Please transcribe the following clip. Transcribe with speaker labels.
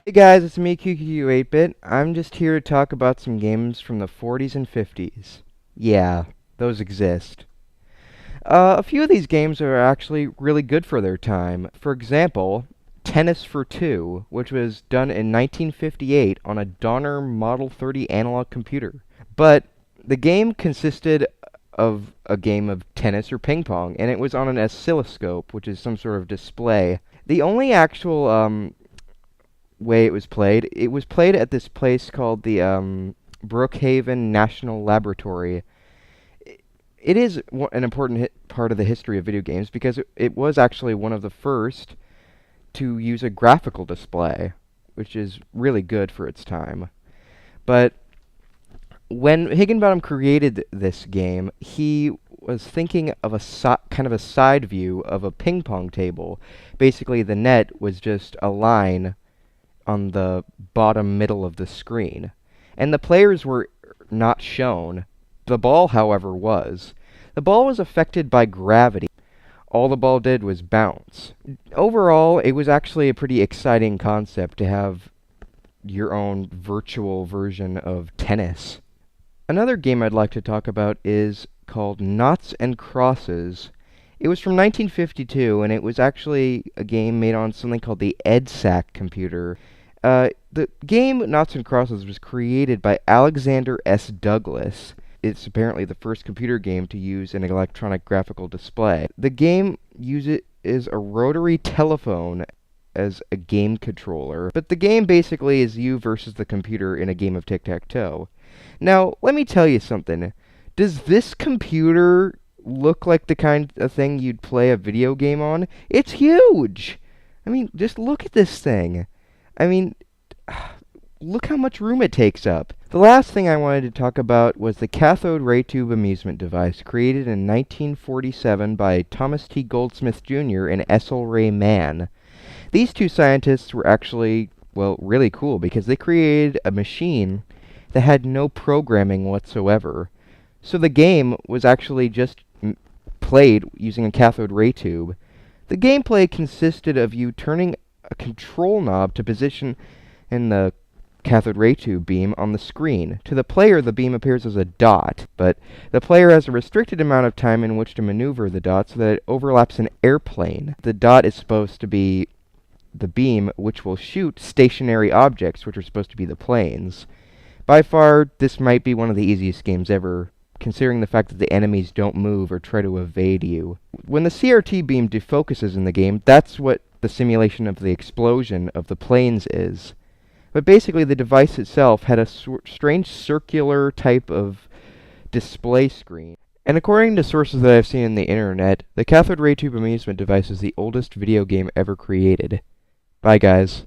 Speaker 1: Hey guys, it's me, QQ8-Bit. I'm just here to talk about some games from the 40s and 50s. Yeah, those exist. A few of these games are actually really good for their time. For example, Tennis for Two, which was done in 1958 on a Donner Model 30 analog computer. But the game consisted of a game of tennis or ping pong, and it was on an oscilloscope, which is some sort of display. The only actual way it was played at this place called the Brookhaven National Laboratory. It is an important part of the history of video games because it was actually one of the first to use a graphical display, which is really good for its time. But when Higginbottom created this game, he was thinking of kind of a side view of a ping pong table. Basically, the net was just a line on the bottom middle of the screen. And the players were not shown. The ball, however, was. The ball was affected by gravity. All the ball did was bounce. Overall, it was actually a pretty exciting concept to have your own virtual version of tennis. Another game I'd like to talk about is called Noughts and Crosses. It was from 1952, and it was actually a game made on something called the EDSAC computer. The game Noughts and Crosses was created by Alexander S. Douglas. It's apparently the first computer game to use an electronic graphical display. The game uses a rotary telephone as a game controller, but the game basically is you versus the computer in a game of tic-tac-toe. Now, let me tell you something. Does this computer look like the kind of thing you'd play a video game on? It's huge! I mean, just look at this thing. I mean, look how much room it takes up. The last thing I wanted to talk about was the cathode ray tube amusement device created in 1947 by Thomas T. Goldsmith Jr. and Essel Ray Mann. These two scientists were actually, well, really cool because they created a machine that had no programming whatsoever. So the game was actually just played using a cathode ray tube. The gameplay consisted of you turning a control knob to position in the cathode ray tube beam on the screen. To the player, the beam appears as a dot, but the player has a restricted amount of time in which to maneuver the dot so that it overlaps an airplane. The dot is supposed to be the beam which will shoot stationary objects, which are supposed to be the planes. By far, this might be one of the easiest games ever, considering the fact that the enemies don't move or try to evade you. When the CRT beam defocuses in the game, that's what the simulation of the explosion of the planes is. But basically, the device itself had a strange circular type of display screen. And according to sources that I've seen on the internet, the cathode ray tube amusement device is the oldest video game ever created. Bye, guys.